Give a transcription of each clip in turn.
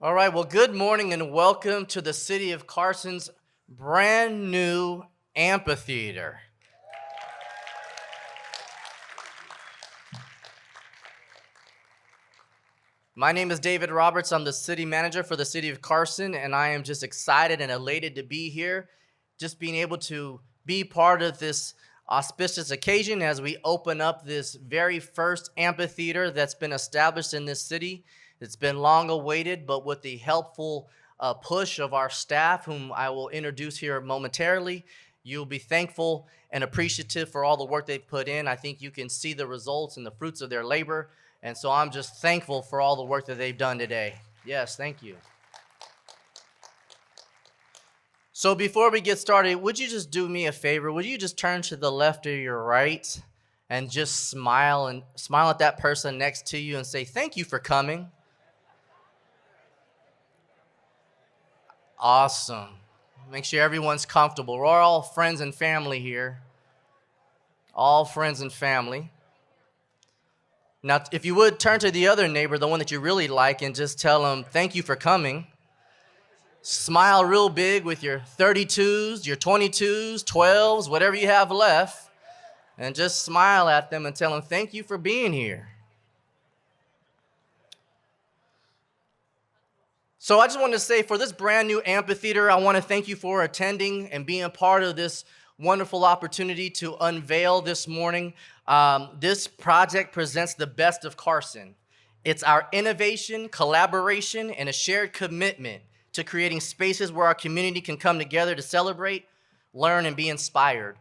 All right, well, good morning and welcome to the City of Carson's brand new amphitheater. My name is David Roberts. I'm the city manager for the City of Carson, and I am just excited and elated to be here, just being able to be part of this auspicious occasion as we open up this very first amphitheater that's been established in this city. It's been long awaited, but with the helpful push of our staff, whom I will introduce here momentarily, you'll be thankful and appreciative for all the work they've put in. I think you can see the results and the fruits of their labor, and so I'm just thankful for all the work that they've done today. Yes, thank you. So before we get started, would you just do me a favor? Would you just turn to the left or your right and just smile at that person next to you and say, "Thank you for coming." Awesome. Make sure everyone's comfortable. We're all friends and family here. All friends and family. Now, if you would, turn to the other neighbor, the one that you really like, and just tell them, "Thank you for coming." Smile real big with your 32s, your 22s, 12s, whatever you have left, and just smile at them and tell them, "Thank you for being here." So I just want to say, for this brand new amphitheater, I want to thank you for attending and being a part of this wonderful opportunity to unveil this morning. This project presents the best of Carson. It's our innovation, collaboration, and a shared commitment to creating spaces where our community can come together to celebrate, learn, and be inspired.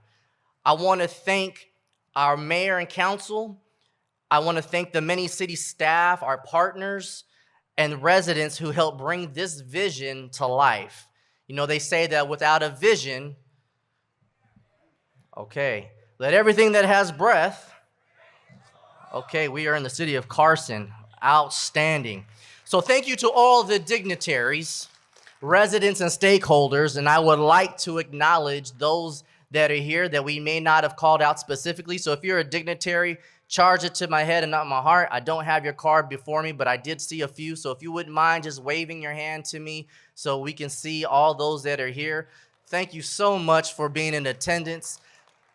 I want to thank our mayor and council. I want to thank the many city staff, our partners, and residents who help bring this vision to life. You know, they say that without a vision, let everything that has breath. We are in the city of Carson. Outstanding. So thank you to all the dignitaries, residents, and stakeholders, and I would like to acknowledge those that are here that we may not have called out specifically. So if you're a dignitary, charge it to my head and not my heart. I don't have your card before me, but I did see a few. So if you wouldn't mind just waving your hand to me so we can see all those that are here. Thank you so much for being in attendance.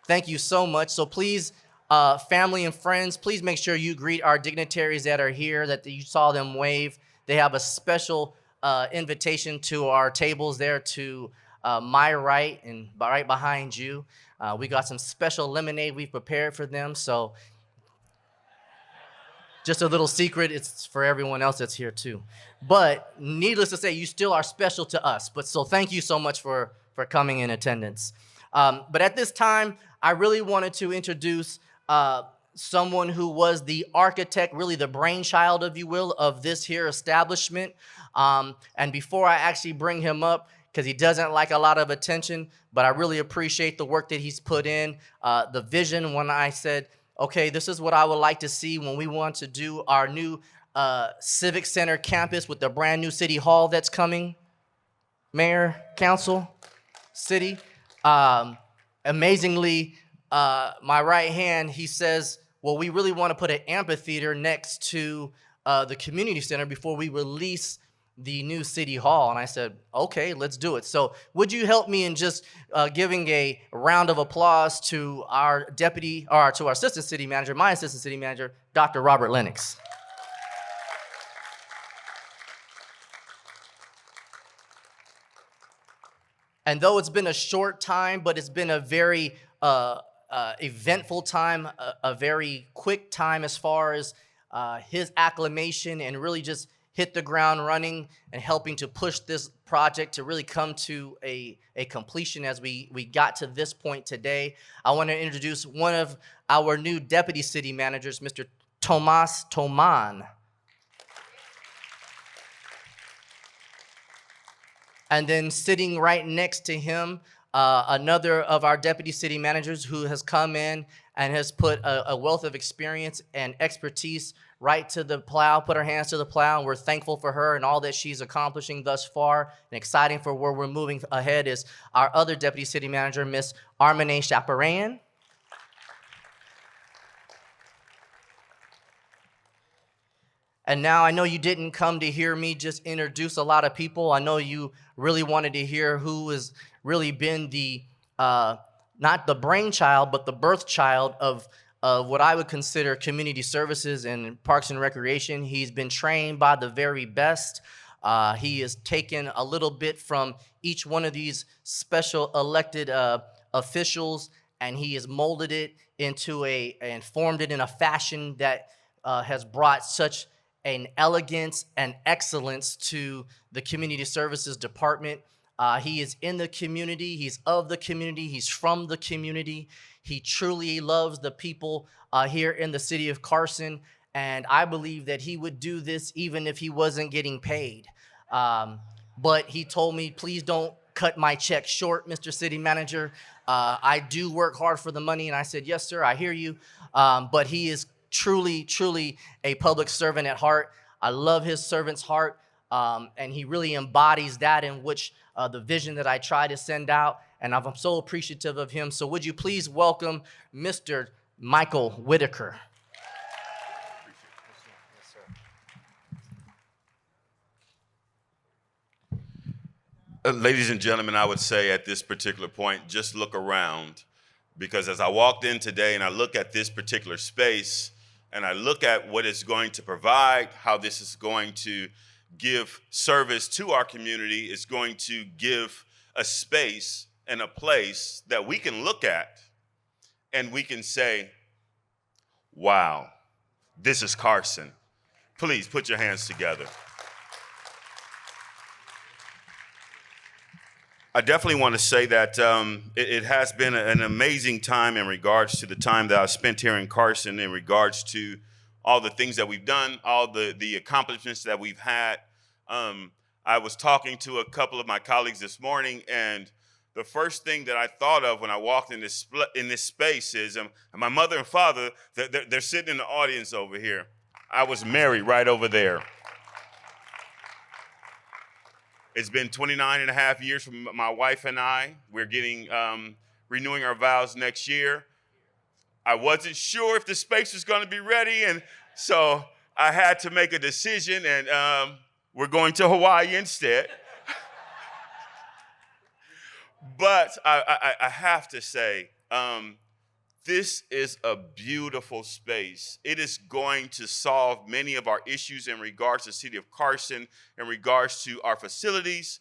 Thank you so much. So please, family and friends, please make sure you greet our dignitaries that are here, that you saw them wave. They have a special invitation to our tables there to my right and right behind you. We got some special lemonade we've prepared for them. So just a little secret, it's for everyone else that's here too. But needless to say, you still are special to us. But so thank you so much for coming in attendance. But at this time, I really wanted to introduce someone who was the architect, really the brainchild, if you will, of this here establishment. And before I actually bring him up, because he doesn't like a lot of attention, but I really appreciate the work that he's put in, the vision when I said, okay, this is what I would like to see when we want to do our new Civic Center campus with the brand new City Hall that's coming. Mayor, council, city. Amazingly, my right hand, he says, well, we really want to put an amphitheater next to the community center before we release the new City Hall. And I said, okay, let's do it. So would you help me in just giving a round of applause to our to our assistant city manager, my assistant city manager, Dr. Robert Lennox. And though it's been a short time, but it's been a very eventful time, a very quick time as far as his acclamation and really just hit the ground running and helping to push this project to really come to a completion as we got to this point today. I want to introduce one of our new deputy city managers, Mr. Tomas Toman. And then sitting right next to him, another of our deputy city managers who has come in and has put a wealth of experience and expertise right to the plow, put her hands to the plow, and we're thankful for her and all that she's accomplishing thus far, and exciting for where we're moving ahead is our other deputy city manager, Miss Armene Chaparran. And now I know you didn't come to hear me just introduce a lot of people. I know you really wanted to hear who has really been the, not the brainchild, but the birth child of what I would consider community services and Parks and Recreation. He's been trained by the very best. He has taken a little bit from each one of these special elected officials, and he has molded it into and formed it in a fashion that has brought such an elegance and excellence to the community services department. He is in the community, he's of the community, he's from the community. He truly loves the people here in the city of Carson, and I believe that he would do this even if he wasn't getting paid. But he told me, please don't cut my check short, Mr. City Manager. I do work hard for the money, and I said, yes, sir, I hear you. But he is truly, truly a public servant at heart. I love his servant's heart, and he really embodies that in which the vision that I try to send out, and I'm so appreciative of him. So would you please welcome Mr. Michael Whitaker. Ladies and gentlemen, I would say at this particular point, just look around, because as I walked in today and I look at this particular space and I look at what it's going to provide, how this is going to give service to our community, it's going to give a space and a place that we can look at and we can say, wow, this is Carson. Please put your hands together. I definitely want to say that it has been an amazing time in regards to the time that I've spent here in Carson, in regards to all the things that we've done, all the accomplishments that we've had. I was talking to a couple of my colleagues this morning, and the first thing that I thought of when I walked in this space is, and my mother and father, they're sitting in the audience over here. I was married right over there. It's been 29 and a half years from my wife and I. We're getting, renewing our vows next year. I wasn't sure if the space was going to be ready, and so I had to make a decision, and we're going to Hawaii instead. But I have to say, this is a beautiful space. It is going to solve many of our issues in regards to the city of Carson, in regards to our facilities.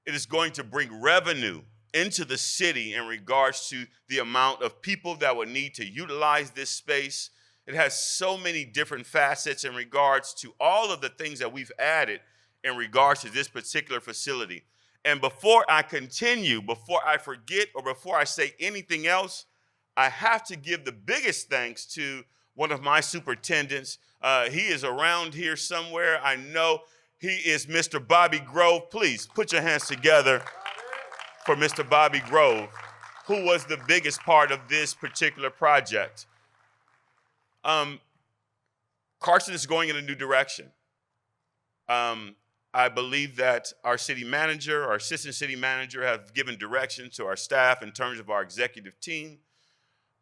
It is going to bring revenue into the city in regards to the amount of people that would need to utilize this space. It has so many different facets in regards to all of the things that we've added in regards to this particular facility. And before I continue, before I forget, or before I say anything else, I have to give the biggest thanks to one of my superintendents. He is around here somewhere. I know he is Mr. Bobby Grove. Please put your hands together for Mr. Bobby Grove, who was the biggest part of this particular project. Carson is going in a new direction. I believe that our city manager, our assistant city manager, have given direction to our staff in terms of our executive team.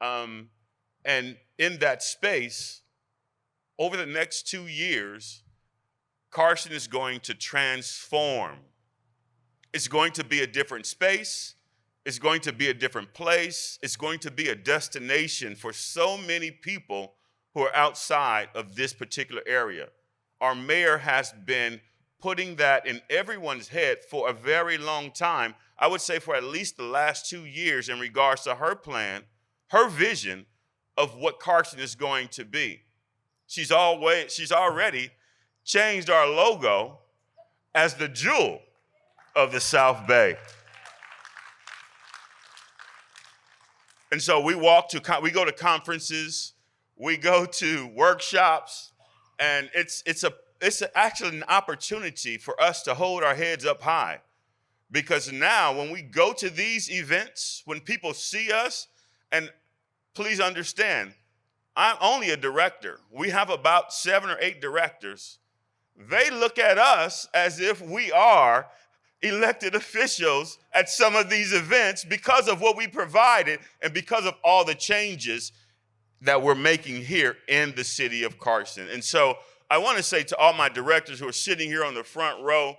And in that space, over the next 2 years, Carson is going to transform. It's going to be a different space. It's going to be a different place. It's going to be a destination for so many people who are outside of this particular area. Our mayor has been putting that in everyone's head for a very long time. I would say for at least the last 2 years in regards to her plan, her vision of what Carson is going to be. She's already changed our logo as the jewel of the South Bay. And so we go to conferences, we go to workshops, and it's actually an opportunity for us to hold our heads up high. Because now when we go to these events, when people see us, and please understand, I'm only a director. We have about 7 or 8 directors. They look at us as if we are elected officials at some of these events because of what we provided and because of all the changes that we're making here in the city of Carson. And so I want to say to all my directors who are sitting here on the front row,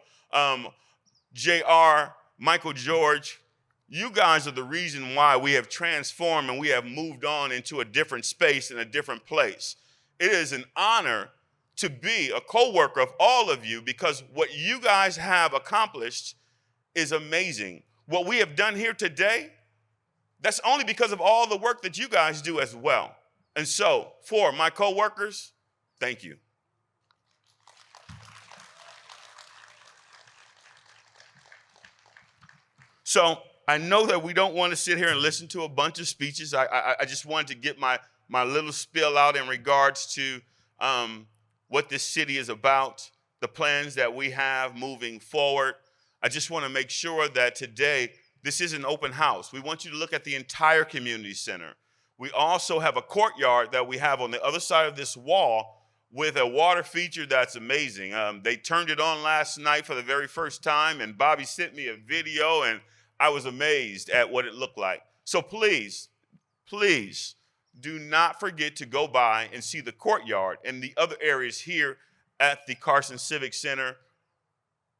JR, Michael George, you guys are the reason why we have transformed and we have moved on into a different space and a different place. It is an honor to be a co-worker of all of you because what you guys have accomplished is amazing. What we have done here today, that's only because of all the work that you guys do as well. And so, for my co-workers, thank you. So, I know that we don't want to sit here and listen to a bunch of speeches. I just wanted to get my little spill out in regards to what this city is about, the plans that we have moving forward. I just want to make sure that today, this is an open house. We want you to look at the entire community center. We also have a courtyard that we have on the other side of this wall with a water feature that's amazing. They turned it on last night for the very first time, and Bobby sent me a video, and I was amazed at what it looked like. So please, please do not forget to go by and see the courtyard and the other areas here at the Carson Civic Center.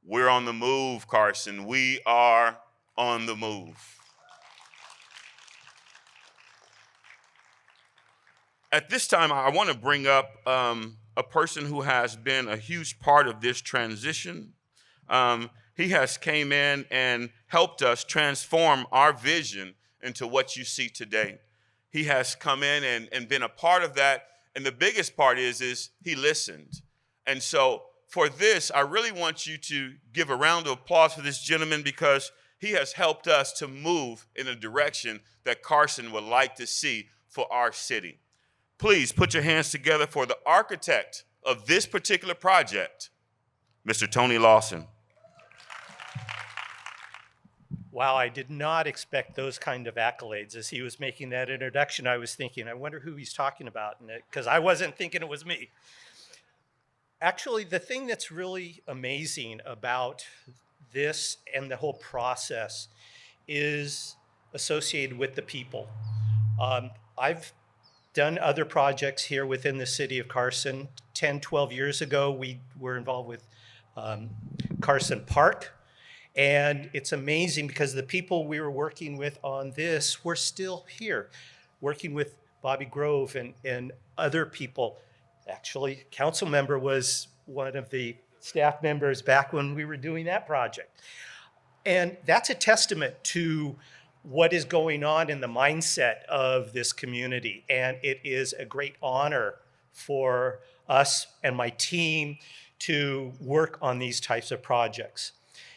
We're on the move, Carson. We are on the move. At this time, I want to bring up a person who has been a huge part of this transition. He has came in and helped us transform our vision into what you see today. He has come in and been a part of that. And the biggest part is he listened. And so for this, I really want you to give a round of applause for this gentleman because he has helped us to move in a direction that Carson would like to see for our city. Please put your hands together for the architect of this particular project, Mr. Tony Lawson. Wow, I did not expect those kind of accolades. As he was making that introduction, I was thinking, I wonder who he's talking about, because I wasn't thinking it was me. Actually, the thing that's really amazing about this and the whole process is associated with the people. I've done other projects here within the city of Carson. 10, 12 years ago, we were involved with Carson Park. And it's amazing because the people we were working with on this were still here, working with Bobby Grove and other people. Actually, council member was one of the staff members back when we were doing that project. And that's a testament to what is going on in the mindset of this community. And it is a great honor for us and my team to work on these types of projects.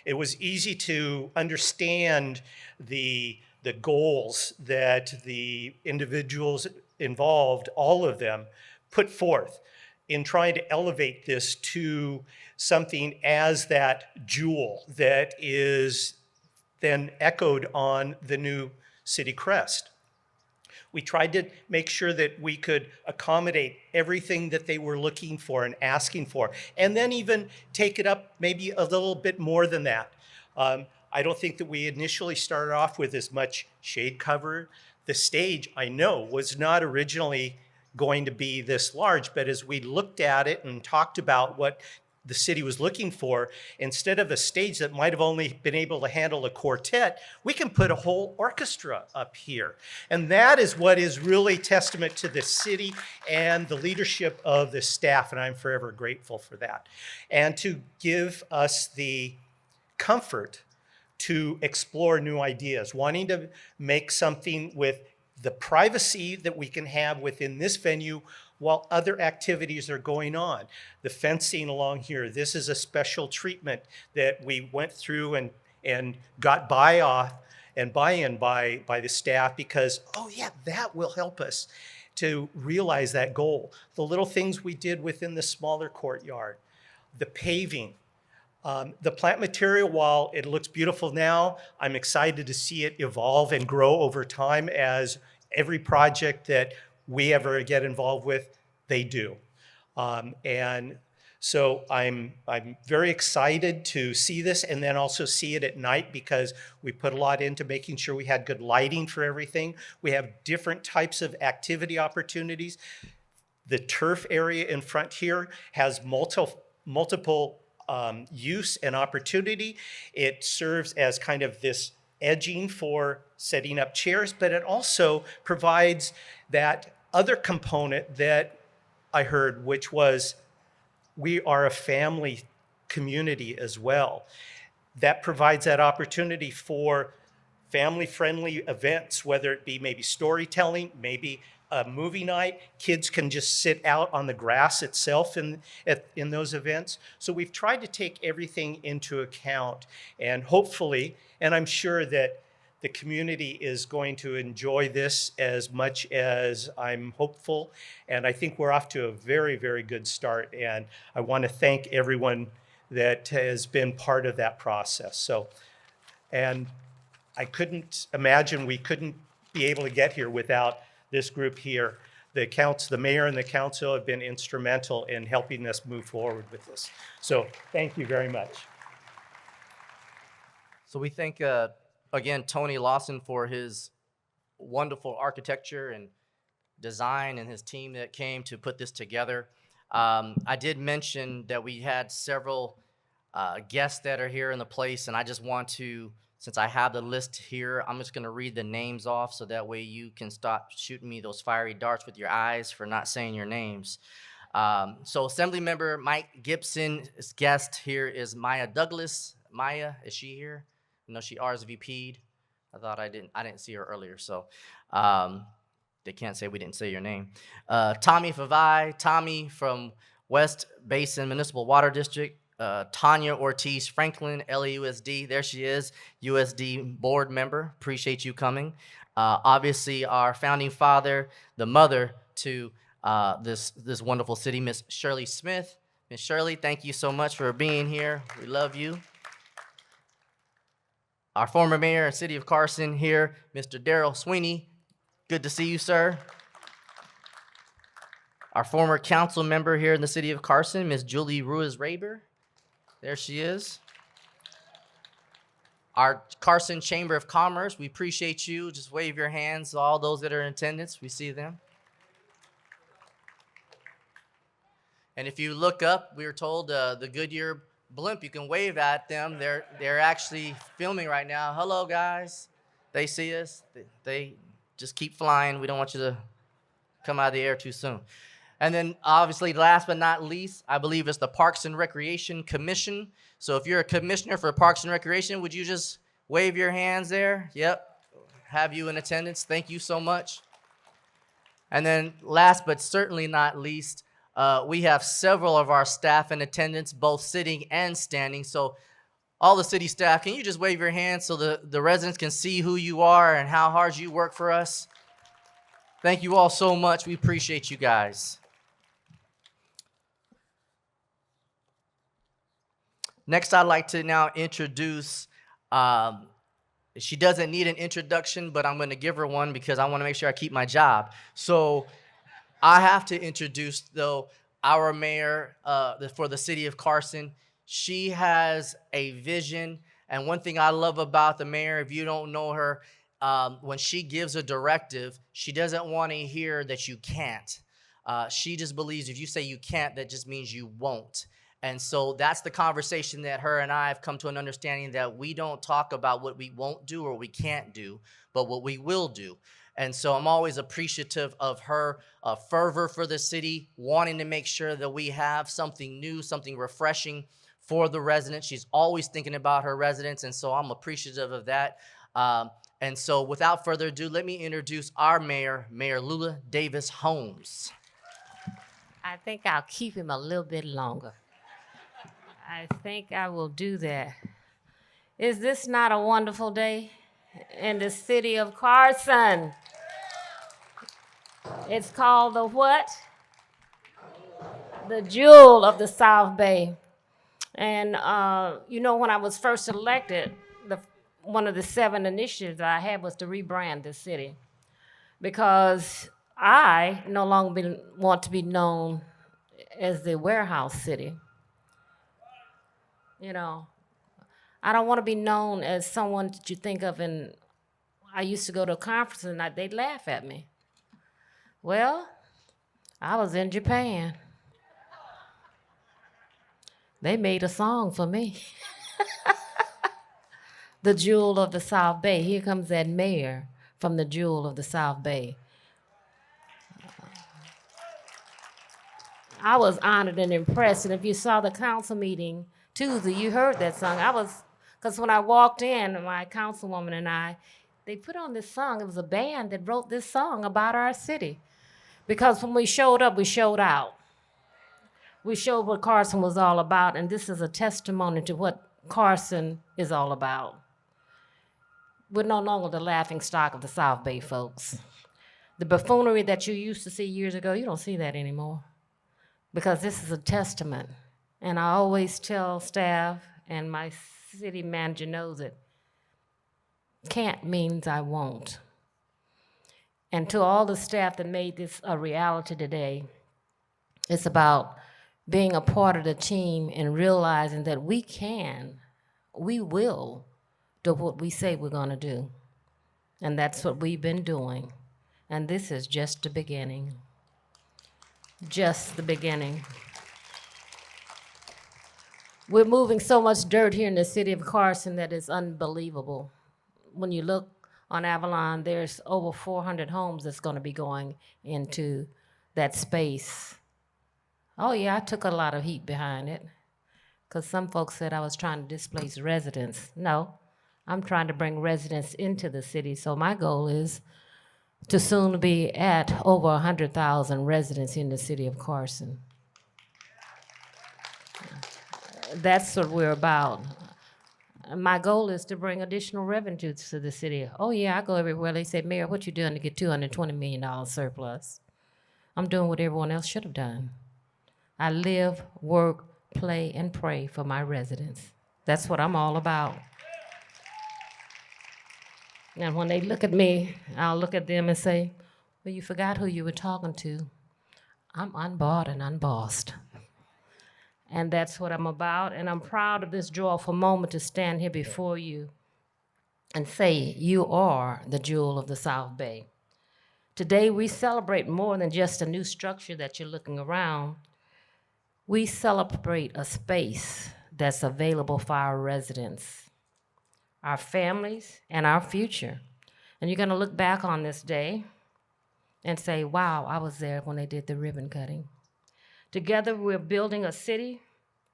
It was easy to understand the goals that the individuals involved, all of them, put forth in trying to elevate this to something as that jewel that is then echoed on the new city crest. We tried to make sure that we could accommodate everything that they were looking for and asking for, and then even take it up maybe a little bit more than that. I don't think that we initially started off with as much shade cover. The stage, I know, was not originally going to be this large, but as we looked at it and talked about what the city was looking for, instead of a stage that might have only been able to handle a quartet, we can put a whole orchestra up here. And that is what is really testament to the city and the leadership of the staff, and I'm forever grateful for that. And to give us the comfort to explore new ideas, wanting to make something with the privacy that we can have within this venue while other activities are going on. The fencing along here, this is a special treatment that we went through and got buy-in by the staff because, oh yeah, that will help us to realize that goal. The little things we did within the smaller courtyard, the paving, the plant material, while it looks beautiful now, I'm excited to see it evolve and grow over time as every project that we ever get involved with, they do. And so I'm very excited to see this and then also see it at night because we put a lot into making sure we had good lighting for everything. We have different types of activity opportunities. The turf area in front here has multiple use and opportunity. It serves as kind of this edging for setting up chairs, but it also provides that other component that I heard, which was we are a family community as well. That provides that opportunity for family-friendly events, whether it be maybe storytelling, maybe a movie night. Kids can just sit out on the grass itself in those events. So we've tried to take everything into account, and hopefully, and I'm sure that the community is going to enjoy this as much as I'm hopeful. And I think we're off to a very, very good start. And I want to thank everyone that has been part of that process. So, and I couldn't imagine we couldn't be able to get here without this group here. The mayor and the council have been instrumental in helping us move forward with this. So thank you very much. So we thank, again, Tony Lawson for his wonderful architecture and design and his team that came to put this together. I did mention that we had several guests that are here in the place, and I just want to, since I have the list here, I'm just going to read the names off so that way you can stop shooting me those fiery darts with your eyes for not saying your names. So Assemblymember Mike Gibson's guest here is Maya Douglas. Maya, is she here? No, she RSVP'd. I thought I didn't see her earlier, so they can't say we didn't say your name. Tommy Favai, Tommy from West Basin Municipal Water District. Tanya Ortiz Franklin, LAUSD, there she is, USD board member. Appreciate you coming. Obviously, our founding father, the mother to this wonderful city, Miss Shirley Smith. Miss Shirley, thank you so much for being here. We love you. Our former mayor of the city of Carson here, Mr. Darrell Sweeney. Good to see you, sir. Our former council member here in the city of Carson, Miss Julie Ruiz-Raber. There she is. Our Carson Chamber of Commerce, we appreciate you. Just wave your hands, all those that are in attendance. We see them. And if you look up, we were told the Goodyear blimp, you can wave at them. They're actually filming right now. Hello, guys. They see us. They just keep flying. We don't want you to come out of the air too soon. And then, obviously, last but not least, I believe it's the Parks and Recreation Commission. So if you're a commissioner for Parks and Recreation, would you just wave your hands there? Yep. Have you in attendance. Thank you so much. And then last but certainly not least, we have several of our staff in attendance, both sitting and standing. So all the city staff, can you just wave your hands so the residents can see who you are and how hard you work for us? Thank you all so much. We appreciate you guys. Next, I'd like to now introduce, she doesn't need an introduction, but I'm going to give her one because I want to make sure I keep my job. So I have to introduce, though, our mayor for the city of Carson. She has a vision, and one thing I love about the mayor, if you don't know her, when she gives a directive, she doesn't want to hear that you can't. She just believes if you say you can't, that just means you won't. And so that's the conversation that her and I have come to an understanding that we don't talk about what we won't do or we can't do, but what we will do. And so I'm always appreciative of her fervor for the city, wanting to make sure that we have something new, something refreshing for the residents. She's always thinking about her residents, and so I'm appreciative of that. And so without further ado, let me introduce our mayor, Mayor Lula Davis Holmes. I think I'll keep him a little bit longer. I think I will do that. Is this not a wonderful day in the city of Carson? It's called the what? The jewel of the South Bay. And you know, when I was first elected, one of the 7 initiatives I had was to rebrand this city, because I no longer want to be known as the warehouse city. You know, I don't want to be known as someone that you think of, and I used to go to a conference and they'd laugh at me. Well, I was in Japan. They made a song for me. The Jewel of the South Bay. Here comes that mayor from the Jewel of the South Bay. I was honored and impressed. And if you saw the council meeting Tuesday, you heard that song. Because when I walked in, my councilwoman and I, they put on this song. It was a band that wrote this song about our city. Because when we showed up, we showed out. We showed what Carson was all about, and this is a testimony to what Carson is all about. We're no longer the laughing stock of the South Bay folks. The buffoonery that you used to see years ago, you don't see that anymore. Because this is a testament. And I always tell staff, and my city manager knows it, can't means I won't. And to all the staff that made this a reality today, it's about being a part of the team and realizing that we will do what we say we're gonna do. And that's what we've been doing. And this is just the beginning. Just the beginning. We're moving so much dirt here in the city of Carson that is unbelievable. When you look on Avalon, there's over 400 homes that's gonna be going into that space. Oh yeah, I took a lot of heat behind it, because some folks said I was trying to displace residents. No, I'm trying to bring residents into the city, so my goal is to soon be at over 100,000 residents in the city of Carson. That's what we're about. My goal is to bring additional revenue to the city. Oh yeah, I go everywhere. They say, Mayor, what you doing to get $220 million surplus? I'm doing what everyone else should have done. I live, work, play, and pray for my residents. That's what I'm all about. And when they look at me, I'll look at them and say, well, you forgot who you were talking to. I'm unbought and unbossed. And that's what I'm about. And I'm proud of this joyful moment to stand here before you and say, you are the jewel of the South Bay. Today, we celebrate more than just a new structure that you're looking around. We celebrate a space that's available for our residents, our families, and our future. And you're gonna look back on this day and say, wow, I was there when they did the ribbon cutting. Together, we're building a city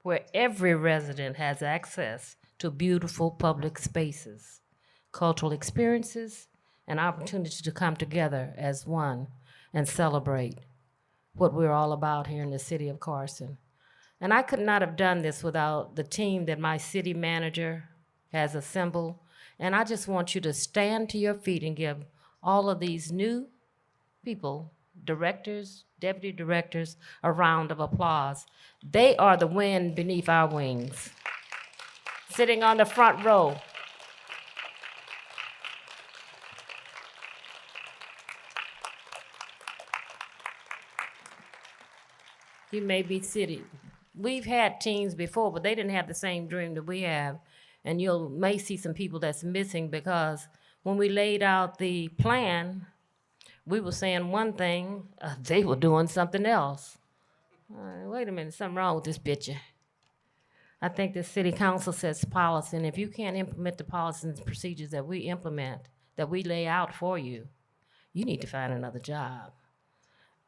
where every resident has access to beautiful public spaces, cultural experiences, and opportunities to come together as one and celebrate what we're all about here in the city of Carson. And I could not have done this without the team that my city manager has assembled. And I just want you to stand to your feet and give all of these new people, directors, deputy directors, a round of applause. They are the wind beneath our wings, sitting on the front row. You may be seated. We've had teams before, but they didn't have the same dream that we have. And you may see some people that's missing, because when we laid out the plan, we were saying one thing, they were doing something else. Wait a minute, something wrong with this picture. I think the city council sets policy, and if you can't implement the policies and procedures that we implement, that we lay out for you, you need to find another job.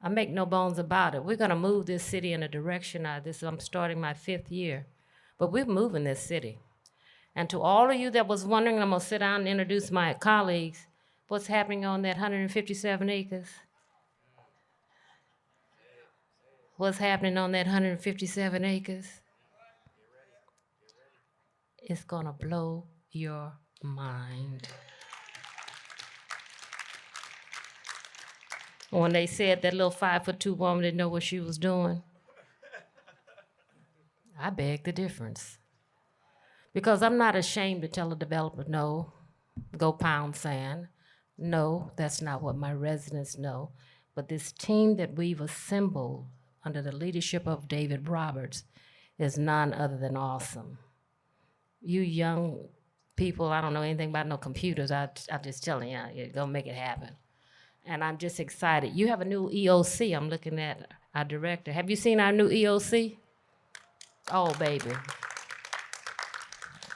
I make no bones about it. We're gonna move this city in a direction. I'm starting my 5th year, but we're moving this city. And to all of you that was wondering, I'm gonna sit down and introduce my colleagues, what's happening on that 157 acres? What's happening on that 157 acres? It's gonna blow your mind. When they said that little 5'2" woman didn't know what she was doing, I beg the difference. Because I'm not ashamed to tell a developer, no, go pound sand. No, that's not what my residents know. But this team that we've assembled under the leadership of David Roberts is none other than awesome. You young people, I don't know anything about no computers. I'm just telling you, you're gonna make it happen. and I'm just excited. You have a new EOC. I'm looking at our director. Have you seen our new EOC? Oh, baby.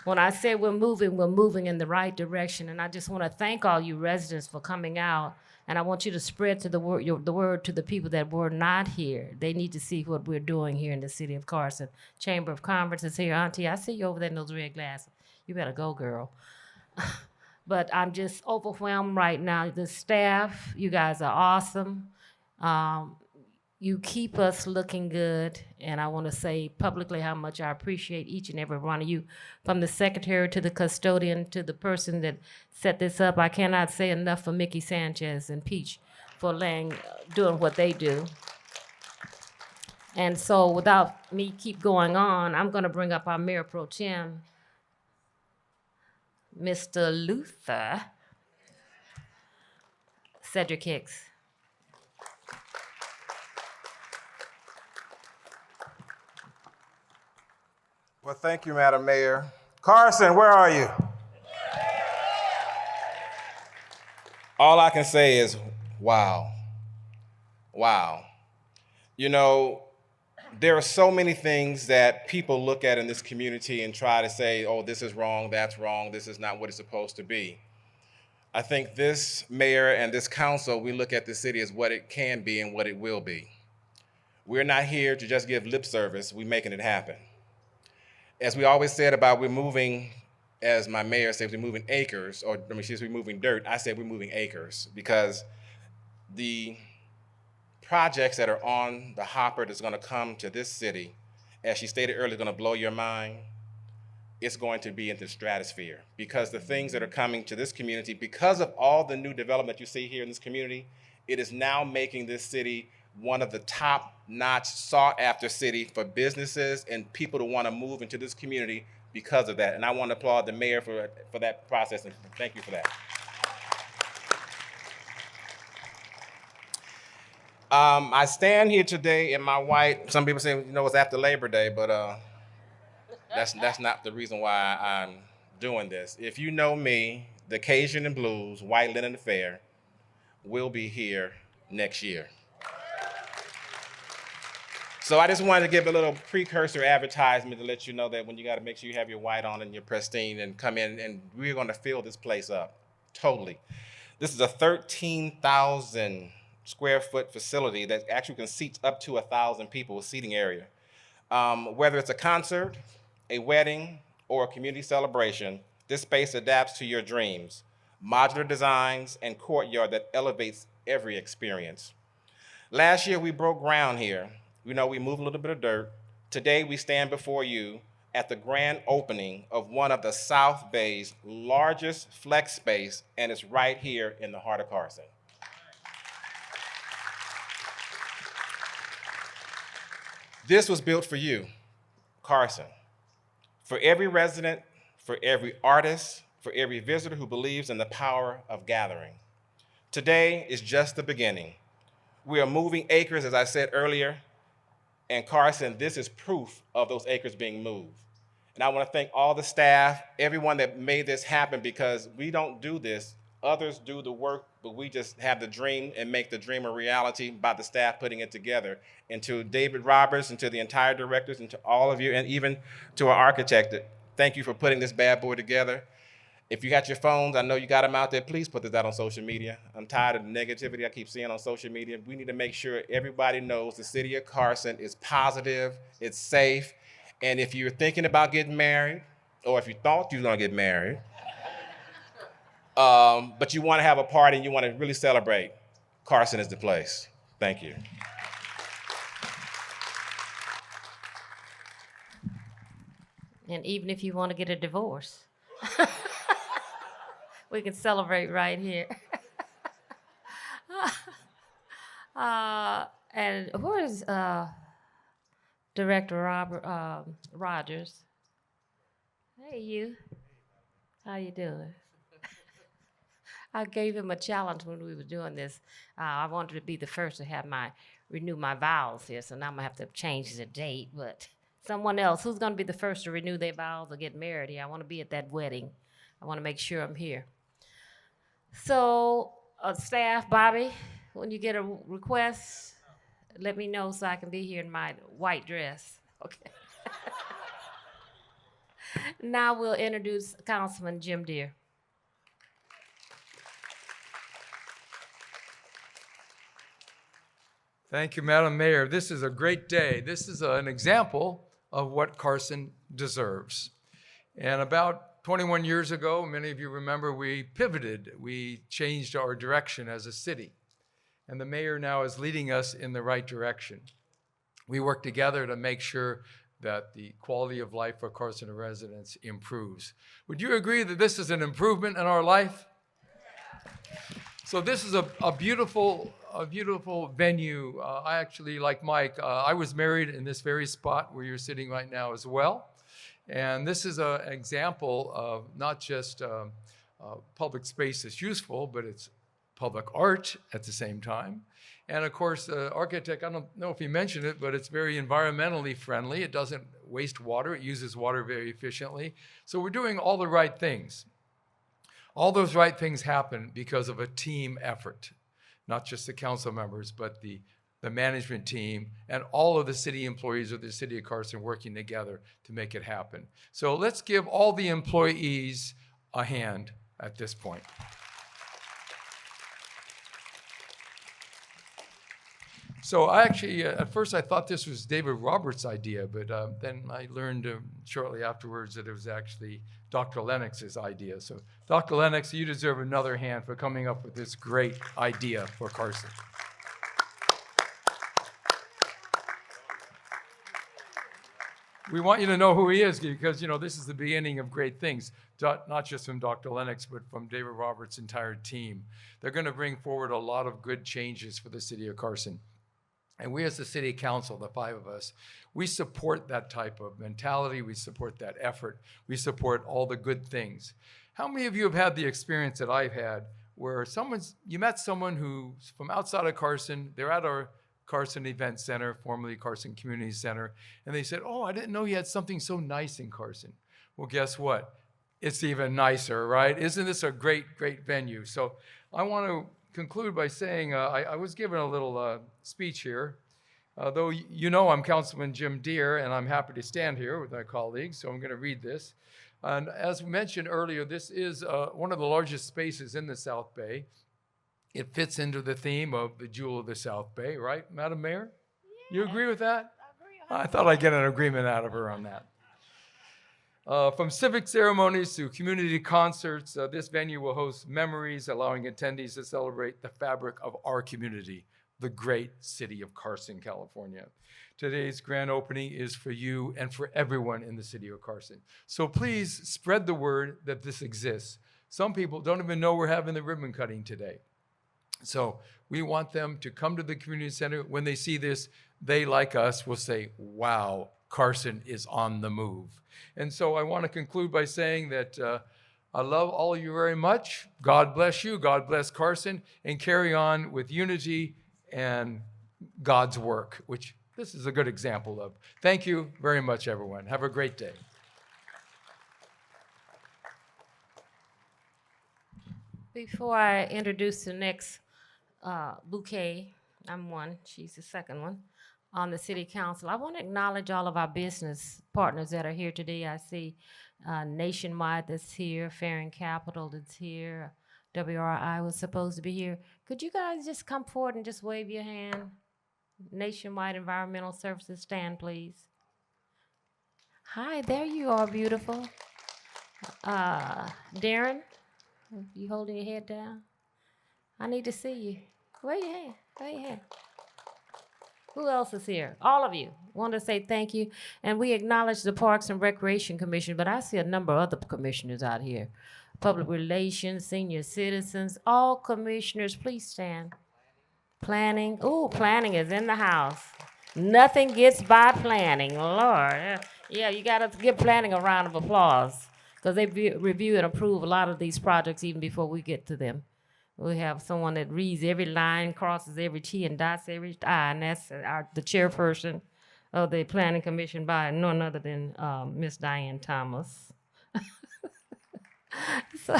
When I say we're moving in the right direction. And I just want to thank all you residents for coming out. And I want you to spread to the word to the people that were not here. They need to see what we're doing here in the city of Carson. Chamber of Commerce is here. Auntie, I see you over there in those red glasses. You better go, girl. But I'm just overwhelmed right now. The staff, you guys are awesome. You keep us looking good, and I want to say publicly how much I appreciate each and every one of you, from the secretary to the custodian to the person that set this up. I cannot say enough for Mickey Sanchez and Peach for doing what they do. And so without me keep going on, I'm going to bring up our Mayor Pro Tem, Mr. Luther Cedric Hicks. Well, thank you, Madam Mayor. Carson, where are you? All I can say is, wow. Wow. You know, there are so many things that people look at in this community and try to say, oh, this is wrong, that's wrong, this is not what it's supposed to be. I think this mayor and this council, we look at the city as what it can be and what it will be. We're not here to just give lip service, we're making it happen. As we always said about we're moving, as my mayor says, we're moving acres, or I mean, she's moving dirt. I said we're moving acres because the projects that are on the hopper that's gonna come to this city, as she stated earlier, gonna blow your mind. It's going to be in the stratosphere because the things that are coming to this community, because of all the new development you see here in this community, it is now making this city one of the top-notch sought-after city for businesses and people to want to move into this community because of that. And I want to applaud the mayor for that process, and thank you for that. I stand here today in my white, some people say, you know, it's after Labor Day, but that's not the reason why I'm doing this. If you know me, the Cajun and Blues White Linen Affair will be here next year. So I just wanted to give a little precursor advertisement to let you know that when you got to make sure you have your white on and your pristine and come in, and we're going to fill this place up, totally. This is a 13,000 square foot facility that actually can seat up to 1,000 people with seating area. Whether it's a concert, a wedding, or a community celebration, this space adapts to your dreams. Modular designs and courtyard that elevates every experience. Last year we broke ground here. You know, we moved a little bit of dirt. Today we stand before you at the grand opening of one of the South Bay's largest flex space, and it's right here in the heart of Carson. This was built for you, Carson. For every resident, for every artist, for every visitor who believes in the power of gathering. Today is just the beginning. We are moving acres, as I said earlier, and Carson, this is proof of those acres being moved. And I want to thank all the staff, everyone that made this happen, because we don't do this. Others do the work, but we just have the dream and make the dream a reality by the staff putting it together. And to David Roberts and to the entire directors and to all of you, and even to our architect, thank you for putting this bad boy together. If you got your phones, I know you got them out there, please put this out on social media. I'm tired of the negativity I keep seeing on social media. We need to make sure everybody knows the city of Carson is positive, it's safe, and if you're thinking about getting married, or if you thought you were gonna get married, but you wanna have a party and you wanna really celebrate, Carson is the place. Thank you. And even if you want to get a divorce, we can celebrate right here. And where is Director Rogers? Hey, you. How you doing? I gave him a challenge when we were doing this. I wanted to be the first to renew my vows here, so now I'm gonna have to change the date, but someone else, who's gonna be the first to renew their vows or get married here? I wanna be at that wedding. I wanna make sure I'm here. So Staff, Bobby, when you get a request, let me know so I can be here in my white dress. Okay. Now we'll introduce Councilman Jim Deere. Thank you, Madam Mayor. This is a great day. This is an example of what Carson deserves. And about 21 years ago, many of you remember, we pivoted. We changed our direction as a city. And the mayor now is leading us in the right direction. We work together to make sure that the quality of life for Carson residents improves. Would you agree that this is an improvement in our life? So this is a beautiful venue. I actually, like Mike, I was married in this very spot where you're sitting right now as well. And this is an example of not just public space that's useful, but it's public art at the same time. And of course, the architect, I don't know if he mentioned it, but it's very environmentally friendly. It doesn't waste water. It uses water very efficiently. So we're doing all the right things. All those right things happen because of a team effort, not just the council members, but the management team and all of the city employees of the city of Carson working together to make it happen. So let's give all the employees a hand at this point. So I actually, at first I thought this was David Roberts' idea, but then I learned shortly afterwards that it was actually Dr. Lennox's idea. So Dr. Lennox, you deserve another hand for coming up with this great idea for Carson. We want you to know who he is because, you know, this is the beginning of great things, not just from Dr. Lennox, but from David Roberts' entire team. They're going to bring forward a lot of good changes for the city of Carson. And we as the city council, the five of us, we support that type of mentality. We support that effort. We support all the good things. How many of you have had the experience that I've had where you met someone who's from outside of Carson, they're at our Carson Event Center, formerly Carson Community Center, and they said, oh, I didn't know you had something so nice in Carson. Well, guess what? It's even nicer, right? Isn't this a great, great venue? So I want to conclude by saying I was given a little speech here. Though you know I'm Councilman Jim Deere, and I'm happy to stand here with my colleagues, so I'm going to read this. And as mentioned earlier, this is one of the largest spaces in the South Bay. It fits into the theme of the Jewel of the South Bay, right, Madam Mayor? Yeah. You agree with that? I agree. I thought I'd get an agreement out of her on that. From civic ceremonies to community concerts, this venue will host memories, allowing attendees to celebrate the fabric of our community, the great city of Carson, California. Today's grand opening is for you and for everyone in the city of Carson. So please spread the word that this exists. Some people don't even know we're having the ribbon cutting today. So we want them to come to the community center. When they see this, they, like us, will say, wow, Carson is on the move. And so I want to conclude by saying that I love all of you very much. God bless you. God bless Carson. And carry on with unity and God's work, which this is a good example of. Thank you very much, everyone. Have a great day. Before I introduce the next bouquet, I'm one, she's the second one, on the city council, I want to acknowledge all of our business partners that are here today. I see Nationwide that's here, Fair Capital that's here, WRI was supposed to be here. Could you guys just come forward and just wave your hand? Nationwide Environmental Services, stand please. Hi, there you are, beautiful. Darren, you holding your head down? I need to see you. Wave your hand, wave your hand. Who else is here? All of you. Want to say thank you. And we acknowledge the Parks and Recreation Commission, but I see a number of other commissioners out here. Public Relations, Senior Citizens, all commissioners, please stand. Planning, ooh, planning is in the house. Nothing gets by planning, Lord. Yeah, you gotta give planning a round of applause because they review and approve a lot of these projects even before we get to them. We have someone that reads every line, crosses every T, and dots every I, and that's the chairperson of the Planning Commission by none other than Miss Diane Thomas. So,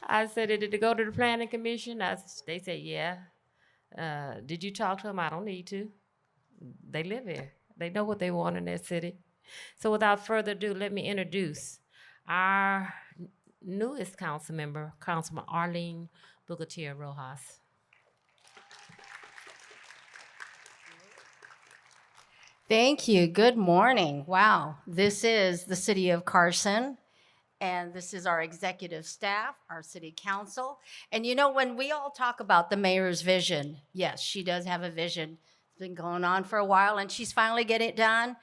I said, did it go to the planning commission? They said, yeah. Did you talk to them? I don't need to. They live here. They know what they want in their city. So without further ado, let me introduce our newest council member, Councilman Arlene Bugatia Rojas. Thank you. Good morning. Wow. This is the city of Carson, and this is our executive staff, our city council. And you know, when we all talk about the mayor's vision, yes, she does have a vision. It's been going on for a while, and she's finally getting it done.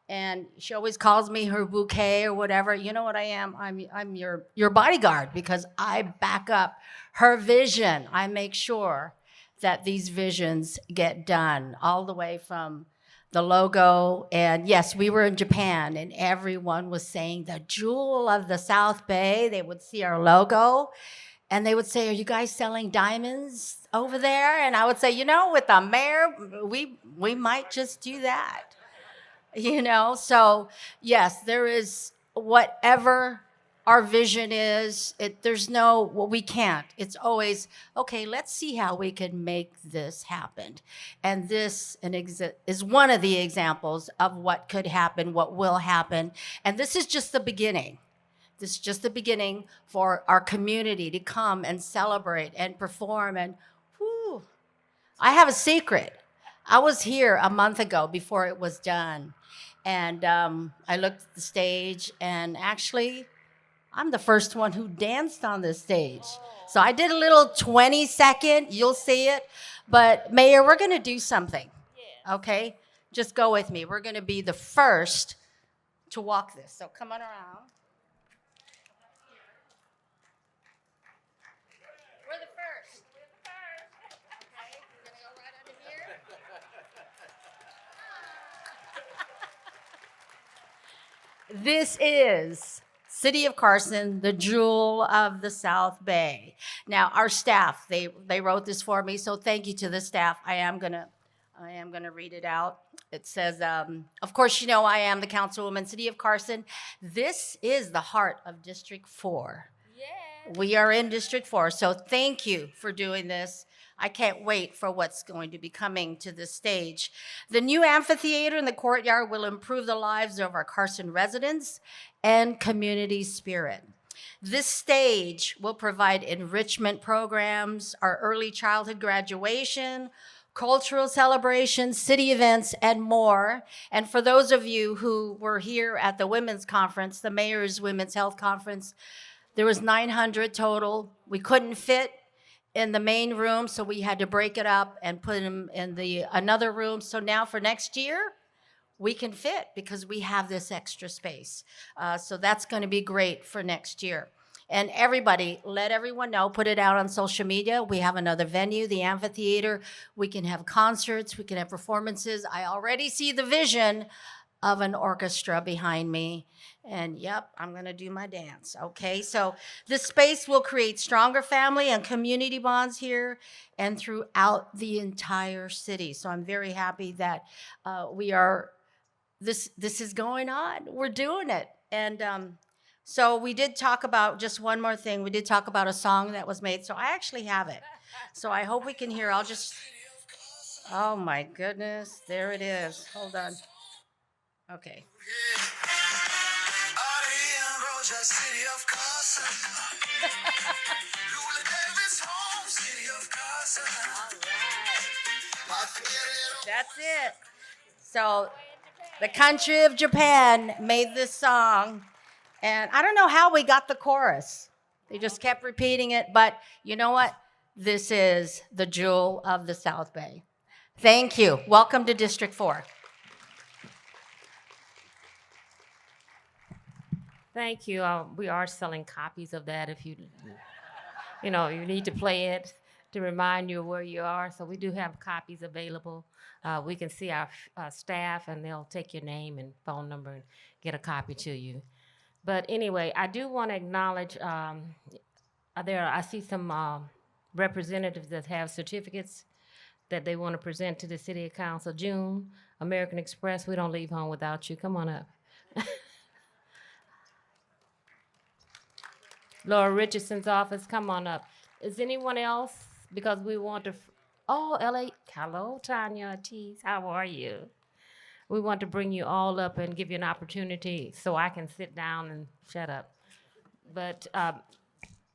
And she always calls me her bouquet or whatever. You know what I am? I'm your bodyguard, because I back up her vision. I make sure that these visions get done, all the way from the logo. And yes, we were in Japan, and everyone was saying the jewel of the South Bay. They would see our logo and they would say, are you guys selling diamonds over there? And I would say, you know, with the mayor, we might just do that. You know, so yes, there is whatever our vision is. There's no, well, we can't. It's always, okay, let's see how we can make this happen. And this is one of the examples of what could happen, what will happen. And this is just the beginning. This is just the beginning for our community to come and celebrate and perform. And whew, I have a secret. I was here a month ago before it was done. And I looked at the stage, and actually, I'm the first one who danced on this stage. So I did a little 20-second, you'll see it. But Mayor, we're gonna do something, okay? Just go with me. We're gonna be the first to walk this. So come on around. We're the first. Okay, we're gonna go right under here. This is City of Carson, the jewel of the South Bay. Now, our staff, they wrote this for me, so thank you to the staff. I am gonna read it out. It says, of course, you know I am the councilwoman, City of Carson. This is the heart of District 4. Yeah. We are in District 4, so thank you for doing this. I can't wait for what's going to be coming to the stage. The new amphitheater and the courtyard will improve the lives of our Carson residents and community spirit. This stage will provide enrichment programs, our early childhood graduation, cultural celebrations, city events, and more. And for those of you who were here at the Women's Conference, the Mayor's Women's Health Conference, there was 900 total. We couldn't fit in the main room, so we had to break it up and put them in another room. So now for next year, we can fit because we have this extra space. So that's gonna be great for next year. And everybody, let everyone know, put it out on social media. We have another venue, the amphitheater. We can have concerts, we can have performances. I already see the vision of an orchestra behind me. And yep, I'm gonna do my dance, okay? So this space will create stronger family and community bonds here and throughout the entire city. So I'm very happy that this is going on. We're doing it. And so we did talk about, just one more thing, we did talk about a song that was made. So I actually have it. So I hope we can hear, oh my goodness, there it is. Hold on. Okay. City of Carson. Lula Davis home, City of Carson. All right. That's it. So the country of Japan made this song, and I don't know how we got the chorus. They just kept repeating it, but you know what? This is the jewel of the South Bay. Thank you. Welcome to District 4. Thank you. We are selling copies of that if you need to play it to remind you where you are. So we do have copies available. We can see our staff, and they'll take your name and phone number and get a copy to you. But anyway, I do want to acknowledge I see some representatives that have certificates that they want to present to the City Council. June, American Express, we don't leave home without you. Come on up. Laura Richardson's office. Come on up. Is anyone else? Because we want to. Oh, LA. Hello, Tanya Ortiz. How are you? We want to bring you all up and give you an opportunity so I can sit down and shut up. But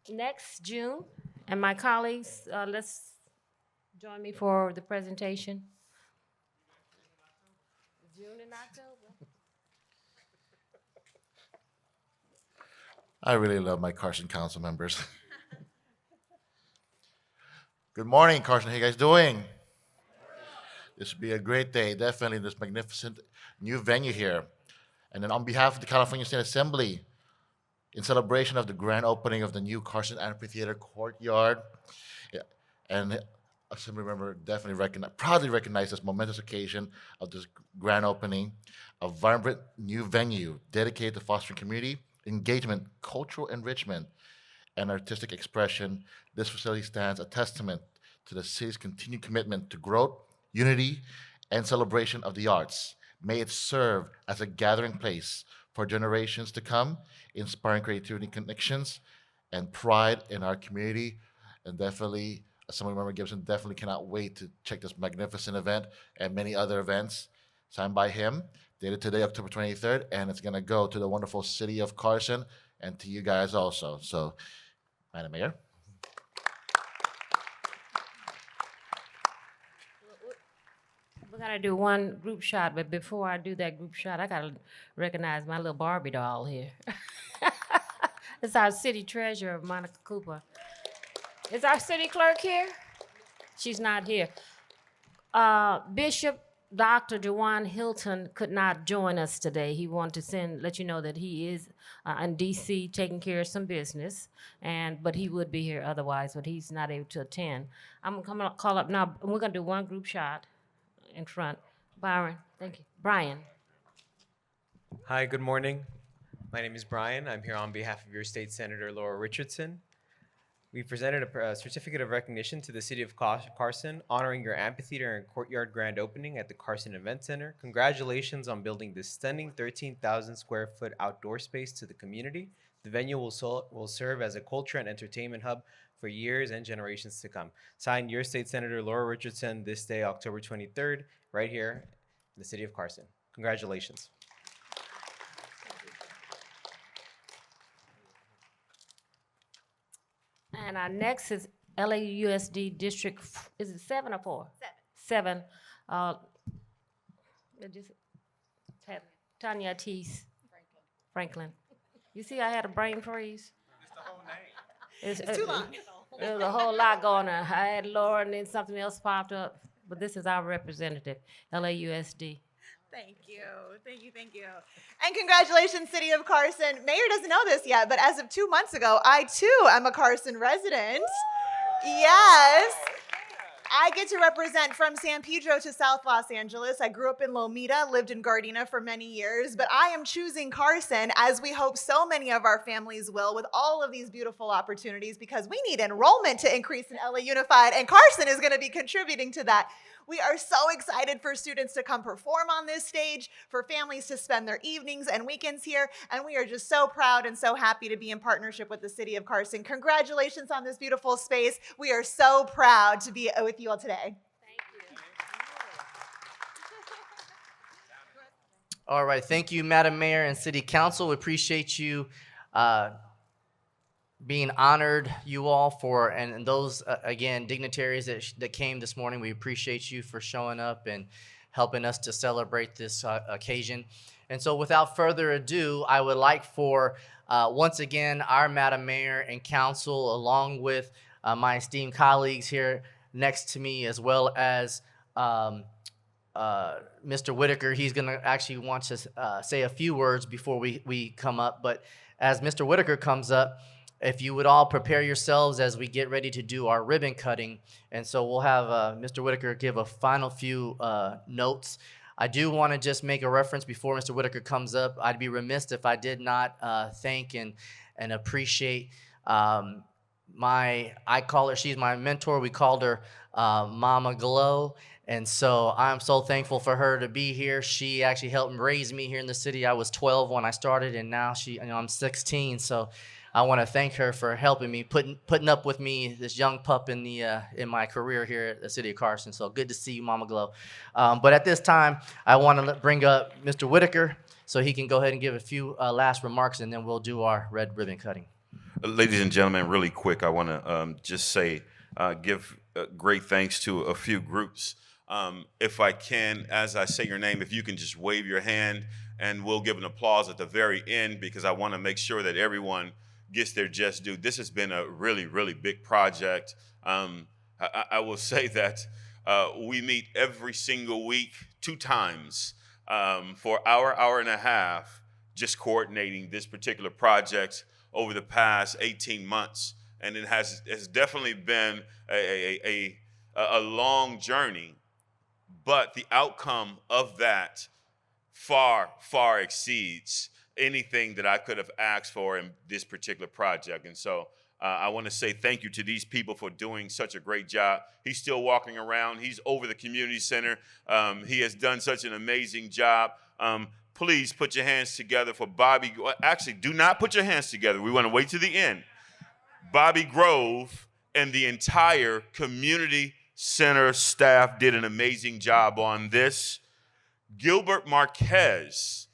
next June, and my colleagues, let's join me for the presentation. June and October. I really love my Carson council members. Good morning, Carson. How you guys doing? This will be a great day, definitely, this magnificent new venue here. And then on behalf of the California State Assembly, in celebration of the grand opening of the new Carson Amphitheater Courtyard, yeah, and Assembly member definitely proudly recognize this momentous occasion of this grand opening, a vibrant new venue dedicated to fostering community engagement, cultural enrichment, and artistic expression. This facility stands a testament to the city's continued commitment to growth, unity, and celebration of the arts. May it serve as a gathering place for generations to come, inspiring creativity, connections, and pride in our community. And definitely, Assemblymember Gibson definitely cannot wait to check this magnificent event and many other events signed by him, dated today, October 23rd, and it's going to go to the wonderful city of Carson and to you guys also. So, Madam Mayor. We're gonna do one group shot, but before I do that group shot, I gotta recognize my little Barbie doll here. It's our city treasurer, Monica Cooper. Is our city clerk here? She's not here. Bishop Dr. Jawan Hilton could not join us today. He wanted to let you know that he is in D.C. taking care of some business, but he would be here otherwise, but he's not able to attend. I'm gonna call up now, and we're gonna do one group shot in front. Byron, thank you. Brian. Hi, good morning. My name is Brian. I'm here on behalf of your state senator, Laura Richardson. We presented a certificate of recognition to the city of Carson, honoring your amphitheater and courtyard grand opening at the Carson Event Center. Congratulations on building this stunning 13,000 square foot outdoor space to the community. The venue will serve as a culture and entertainment hub for years and generations to come. Signed, your state senator, Laura Richardson, this day, October 23rd, right here in the city of Carson. Congratulations. And our next is LAUSD District, is it 7 or 4? 7. 7. Tanya Ortiz. Franklin. You see, I had a brain freeze. It's the whole name. It's too long. There was a whole lot going on. I had Laura, and then something else popped up. But this is our representative, LAUSD. Thank you, thank you, thank you. And congratulations, City of Carson. Mayor doesn't know this yet, but as of 2 months ago, I too am a Carson resident. Yes. I get to represent from San Pedro to South Los Angeles. I grew up in Lomita, lived in Gardena for many years, but I am choosing Carson, as we hope so many of our families will, with all of these beautiful opportunities, because we need enrollment to increase in LA Unified, and Carson is going to be contributing to that. We are so excited for students to come perform on this stage, for families to spend their evenings and weekends here, and we are just so proud and so happy to be in partnership with the City of Carson. Congratulations on this beautiful space. We are so proud to be with you all today. All right, thank you, Madam Mayor and City Council. We appreciate you being honored, you all, and those, again, dignitaries that came this morning. We appreciate you for showing up and helping us to celebrate this occasion. And so without further ado, I would like for, once again, our Madam Mayor and Council, along with my esteemed colleagues here next to me, as well as Mr. Whitaker. He's going to actually want to say a few words before we come up. But as Mr. Whitaker comes up, if you would all prepare yourselves as we get ready to do our ribbon cutting. And so we'll have Mr. Whitaker give a final few notes. I do want to just make a reference before Mr. Whitaker comes up. I'd be remiss if I did not thank and appreciate she's my mentor. We called her Mama Glow. And so I'm so thankful for her to be here. She actually helped raise me here in the city. I was 12 when I started, and now I'm 16. So I want to thank her for helping me, putting up with me, this young pup in my career here at the City of Carson. So good to see you, Mama Glow. But at this time, I want to bring up Mr. Whitaker so he can go ahead and give a few last remarks, and then we'll do our red ribbon cutting. Ladies and gentlemen, really quick, I want to just say, give great thanks to a few groups. If I can, as I say your name, if you can just wave your hand, and we'll give an applause at the very end, because I want to make sure that everyone gets their just due. This has been a really, really big project. I will say that we meet every single week 2 times for hour and a half, just coordinating this particular project over the past 18 months. And it has definitely been a long journey, but the outcome of that far, far exceeds anything that I could have asked for in this particular project. And so I want to say thank you to these people for doing such a great job. He's still walking around. He's over the community center. He has done such an amazing job. Please put your hands together for Bobby. Actually, do not put your hands together. We want to wait to the end. Bobby Grove and the entire community center staff did an amazing job on this. Gilbert Marquez,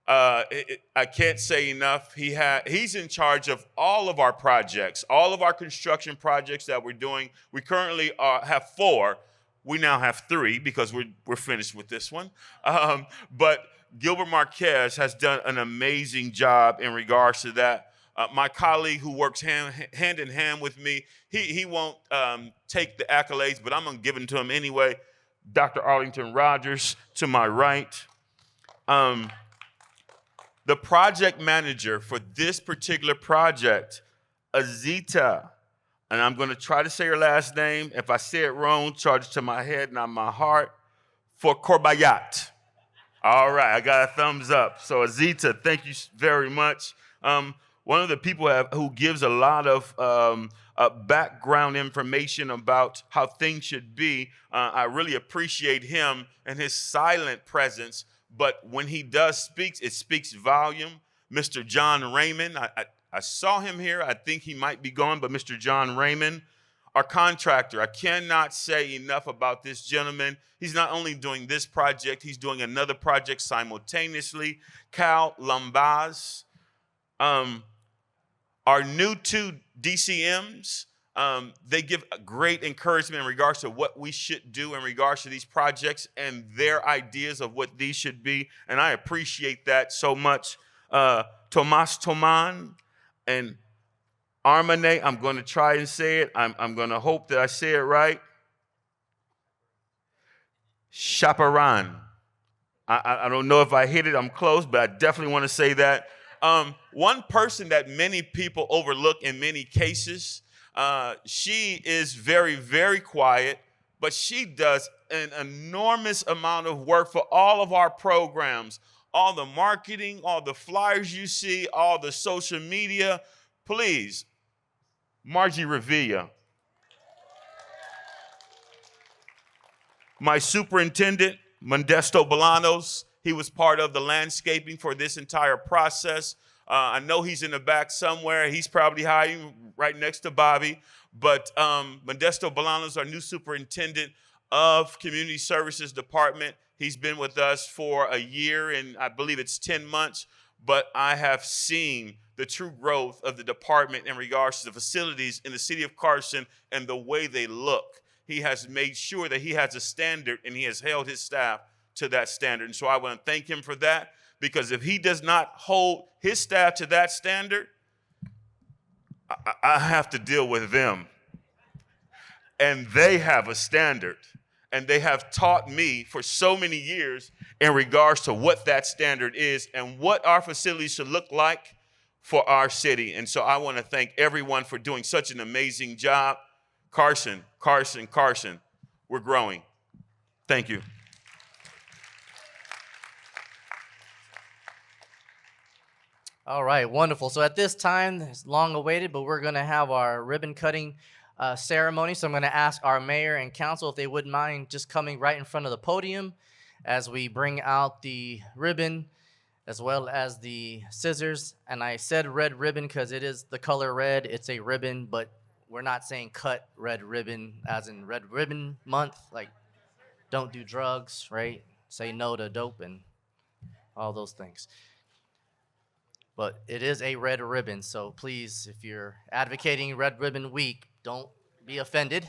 I can't say enough. He's in charge of all of our projects, all of our construction projects that we're doing. We currently have 4. We now have 3 because we're finished with this one. But Gilbert Marquez has done an amazing job in regards to that. My colleague who works hand in hand with me, he won't take the accolades, but I'm going to give them to him anyway. Dr. Arlington Rogers to my right. The project manager for this particular project, Azita, and I'm going to try to say her last name. If I say it wrong, charge it to my head, not my heart, for Corbayat. All right, I got a thumbs up. So Azita, thank you very much. One of the people who gives a lot of background information about how things should be. I really appreciate him and his silent presence, but when he does speak, it speaks volume. Mr. John Raymond, I saw him here. I think he might be gone, but Mr. John Raymond, our contractor, I cannot say enough about this gentleman. He's not only doing this project, he's doing another project simultaneously. Cal Lambaz. Our new 2 DCMs, they give great encouragement in regards to what we should do in regards to these projects and their ideas of what these should be. And I appreciate that so much. Tomas Toman and Armane, I'm going to try and say it. I'm going to hope that I say it right. Chaparan. I don't know if I hit it. I'm close, but I definitely want to say that. One person that many people overlook in many cases, she is very, very quiet, but she does an enormous amount of work for all of our programs, all the marketing, all the flyers you see, all the social media. Please, Margie Revilla. My superintendent, Modesto Bolanos, he was part of the landscaping for this entire process. I know he's in the back somewhere. He's probably hiding right next to Bobby. But Modesto Bolanos, our new superintendent of Community Services Department, he's been with us for a year and I believe it's 10 months. But I have seen the true growth of the department in regards to the facilities in the city of Carson and the way they look. He has made sure that he has a standard and he has held his staff to that standard. And so I want to thank him for that, because if he does not hold his staff to that standard, I have to deal with them. And they have a standard. And they have taught me for so many years in regards to what that standard is and what our facilities should look like for our city. And so I want to thank everyone for doing such an amazing job. Carson, Carson, Carson, we're growing. Thank you. All right, wonderful. So at this time, it's long awaited, but we're going to have our ribbon cutting ceremony. So I'm going to ask our mayor and council if they wouldn't mind just coming right in front of the podium as we bring out the ribbon as well as the scissors. And I said red ribbon because it is the color red. It's a ribbon, but we're not saying cut red ribbon as in Red Ribbon Month. Like, don't do drugs, right? Say no to dope and all those things. But it is a red ribbon, so please, if you're advocating Red Ribbon Week, don't be offended.